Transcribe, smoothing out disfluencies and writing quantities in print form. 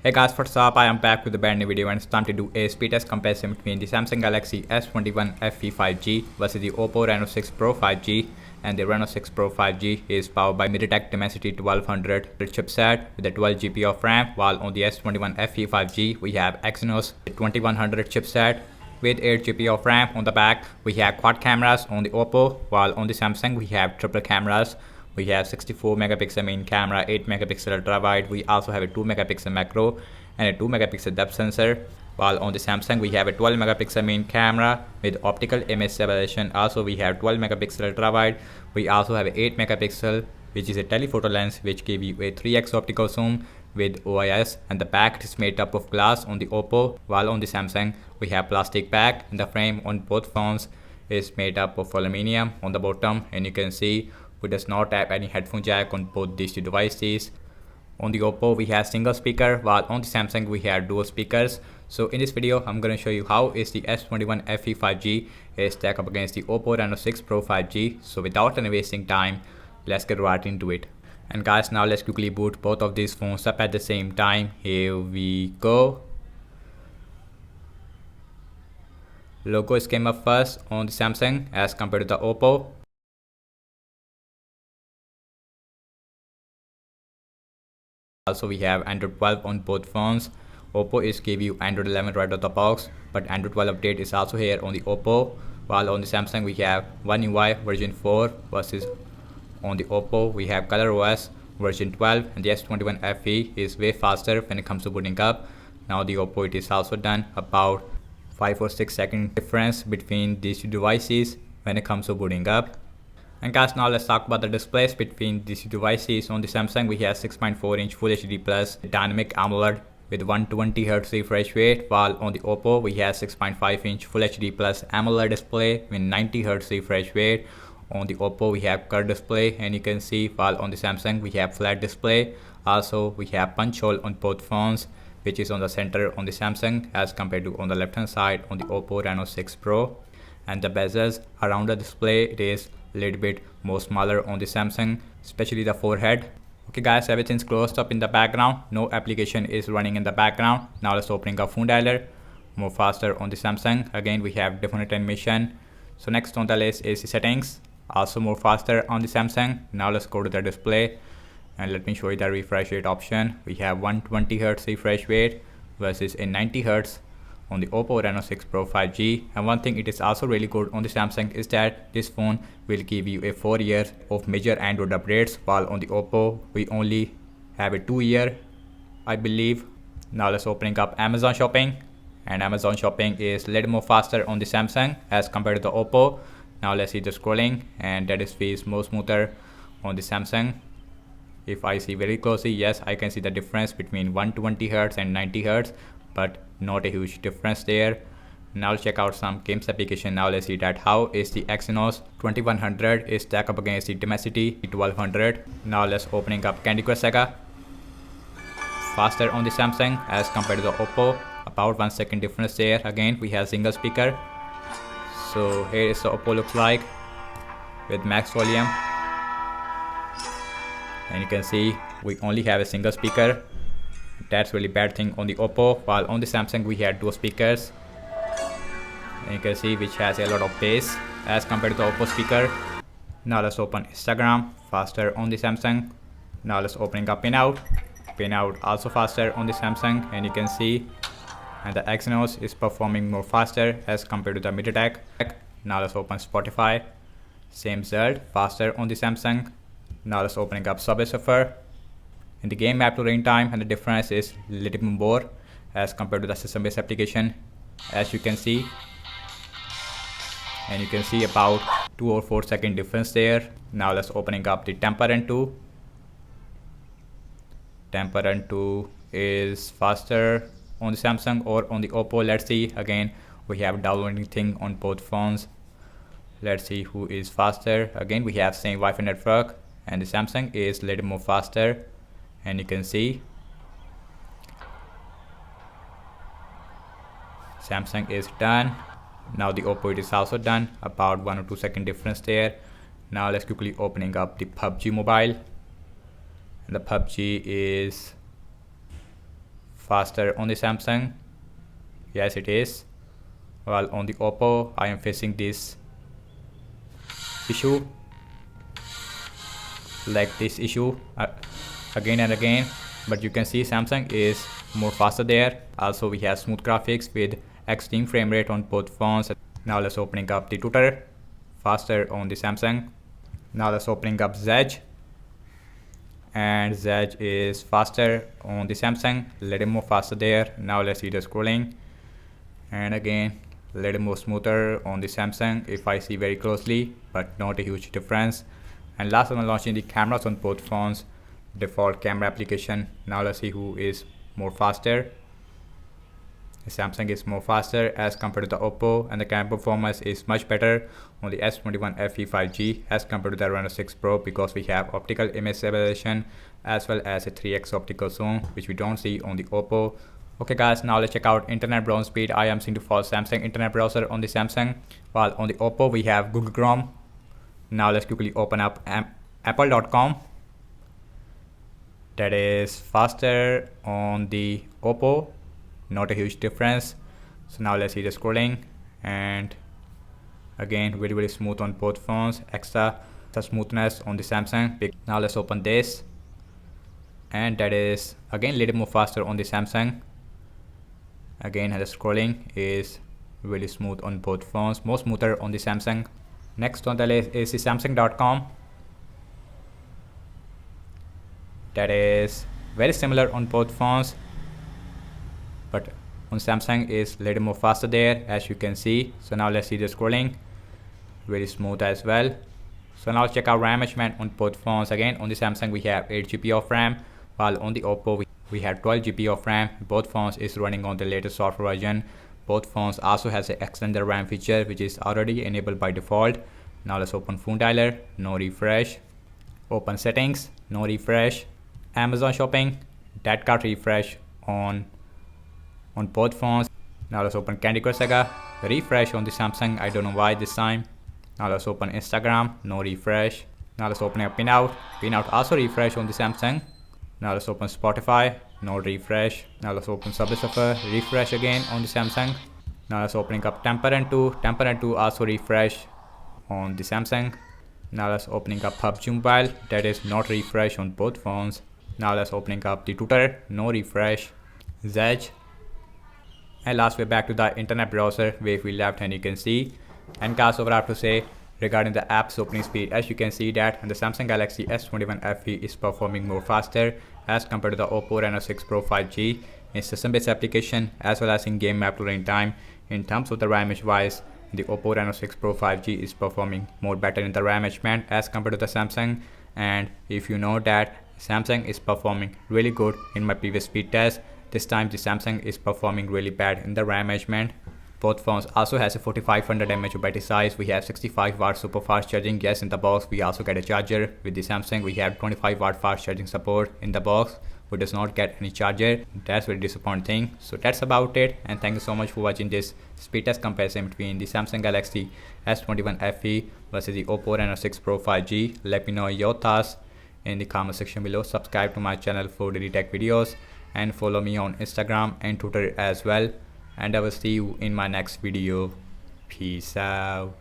Hey guys, what's up? I am back with a brand new video and it's time to do a speed test comparison between the Samsung Galaxy S21 FE 5G versus the Oppo Reno 6 Pro 5G. And the Reno 6 Pro 5G is powered by MediaTek Dimensity 1200 chipset with a 12 GB of RAM, while on the S21 FE 5G we have Exynos 2100 chipset with 8 GB of RAM. On the back we have quad cameras on the Oppo, while on the Samsung we have triple cameras. We have 64 megapixel main camera, 8 megapixel ultra wide. We also have a 2 megapixel macro and a 2 megapixel depth sensor. While on the Samsung we have a 12 megapixel main camera with optical image separation. Also we have 12 megapixel ultra wide. We also have a 8 megapixel which is a telephoto lens which give you a 3x optical zoom with OIS, and the back is made up of glass on the Oppo, while on the Samsung we have plastic back, and the frame on both phones is made up of aluminium on the bottom, and you can see we does not have any headphone jack on both these two devices. On the Oppo we have single speaker, while on the Samsung we have dual speakers. So in this video I'm going to show you how is the S21 FE 5G is stack up against the Oppo Reno 6 Pro 5G. So without any wasting time, let's get right into it. And guys, now let's quickly boot both of these phones up at the same time. Here we go. Logo is came up first on the Samsung as compared to the Oppo. Also we have Android 12 on both phones. Oppo is give you Android 11 right out of the box, but Android 12 update is also here on the Oppo, while on the Samsung we have One UI version 4 versus on the Oppo we have ColorOS version 12, and the S21 FE is way faster when it comes to booting up. Now the Oppo, it is also done about 5 or 6 second difference between these two devices when it comes to booting up. And guys, now let's talk about the displays between these two devices. On the Samsung we have 6.4-inch Full HD Plus dynamic AMOLED with 120Hz refresh rate, while on the Oppo we have 6.5-inch Full HD Plus AMOLED display with 90Hz refresh rate. On the Oppo we have curved display, and you can see, while on the Samsung we have flat display. Also we have punch hole on both phones, which is on the center on the Samsung as compared to on the left hand side on the Oppo Reno 6 Pro. And the bezels around the display, it is a little bit more smaller on the Samsung, especially the forehead. Okay guys, everything's closed up in the background, no application is running in the background. Now let's open up phone dialer, more faster on the Samsung. Again we have different animation. So next on the list is the settings, also more faster on the Samsung. Now let's go to the display and let me show you the refresh rate option. We have 120Hz refresh rate versus a 90Hz on the Oppo Reno 6 Pro 5G. And one thing it is also really good on the Samsung is that this phone will give you a 4 years of major Android updates, while on the Oppo we only have a 2 year, I believe. Now let's opening up Amazon Shopping, and Amazon Shopping is a little more faster on the Samsung as compared to the Oppo. Now let's see the scrolling, and that is feels more smoother on the Samsung. If I see very closely, yes, I can see the difference between 120Hz and 90Hz, but not a huge difference there. Now check out some games application. Now let's see that how is the Exynos 2100 is stack up against the Dimensity 1200. Now let's opening up Candy Crush Saga. Faster on the Samsung as compared to the Oppo, about 1 second difference there. Again we have single speaker. So here is the Oppo looks like with max volume, and you can see we only have a single speaker. That's really bad thing on the Oppo, while on the Samsung we had dual speakers, and you can see which has a lot of bass as compared to the Oppo speaker. Now let's open Instagram, faster on the Samsung. Now let's opening up Pinout also faster on the Samsung, and you can see, and the Exynos is performing more faster as compared to the MediaTek. Now let's open Spotify, same result, faster on the Samsung. Now let's opening up Subway Surfer. In the game map to rain time, and the difference is a little bit more as compared to the system based application, as you can see, and you can see about 2 or 4 second difference there. Now let's opening up the Temper Run 2. Temper Run 2 is faster on the Samsung or on the Oppo. Let's see. Again we have downloading thing on both phones. Let's see who is faster. Again we have same Wi-Fi network, and the Samsung is a little more faster, and you can see Samsung is done. Now the Oppo, it is also done, about 1 or 2 second difference there. Now let's quickly opening up the PUBG Mobile, and the PUBG is faster on the Samsung. Yes, it is. While on the Oppo, I am facing this issue, like this issue again and again. But you can see Samsung is more faster there. Also, we have smooth graphics with extreme frame rate on both phones. Now let's opening up the Tutor, faster on the Samsung. Now let's opening up Zedge, and Zedge is faster on the Samsung, little more faster there. Now let's see the scrolling, and again little more smoother on the Samsung if I see very closely, but not a huge difference. And last I'm launching the cameras on both phones, default camera application. Now let's see who is more faster. Samsung is more faster as compared to the Oppo, and the camera performance is much better on the S21 FE 5G as compared to the Reno 6 Pro, because we have optical image stabilization as well as a 3x optical zoom, which we don't see on the Oppo. Okay guys, now let's check out internet browsing speed. I am seeing to follow Samsung internet browser on the Samsung, while on the Oppo we have Google Chrome. Now let's quickly open up apple.com. That is faster on the Oppo, not a huge difference. So now let's see the scrolling, and again very smooth on both phones, extra smoothness on the Samsung. Now let's open this, and that is again little more faster on the Samsung. Again the scrolling is really smooth on both phones, more smoother on the Samsung. Next on the list is the Samsung.com. That is very similar on both phones, but on Samsung is little more faster there, as you can see. So now let's see the scrolling, very smooth as well. So now check out RAM management on both phones. Again on the Samsung we have 8GB of RAM, while on the Oppo we have 12GB of RAM. Both phones is running on the latest software version. Both phones also has an extended RAM feature, which is already enabled by default. Now let's open phone dialer, no refresh. Open settings, no refresh. Amazon shopping, that got refresh on both phones. Now let's open Candy Crush Saga, refresh on the Samsung, I don't know why this time. Now let's open Instagram, no refresh. Now let's open up Pinout also refresh on the Samsung. Now let's open Spotify, no refresh. Now let's open Subway Surfer, refresh again on the Samsung. Now let's opening up Temper 2 also refresh on the Samsung. Now let's opening up PUBG Mobile, that is not refresh on both phones. Now let's opening up the Tutor, no refresh. Zedge, and last we're back to the internet browser where we left, and you can see. And guys, over I have to say regarding the app's opening speed, as you can see that the Samsung Galaxy S21 FE is performing more faster as compared to the Oppo Reno 6 Pro 5G in system-based application as well as in game map loading time. In terms of the RAM management wise, the Oppo Reno 6 Pro 5G is performing more better in the RAM management as compared to the Samsung. And if you know that Samsung is performing really good in my previous speed test, this time the Samsung is performing really bad in the RAM management. Both phones also has a 4500 mAh battery size. We have 65 watt super fast charging. Yes, in the box we also get a charger. With the Samsung we have 25 watt fast charging support in the box. We does not get any charger. That's very disappointing. So that's about it, and thank you so much for watching this speed test comparison between the Samsung Galaxy S21 FE versus the Oppo Reno 6 Pro 5G. Let me know your thoughts in the comment section below. Subscribe to my channel for daily tech videos, and follow me on Instagram and Twitter as well. And I will see you in my next video. Peace out.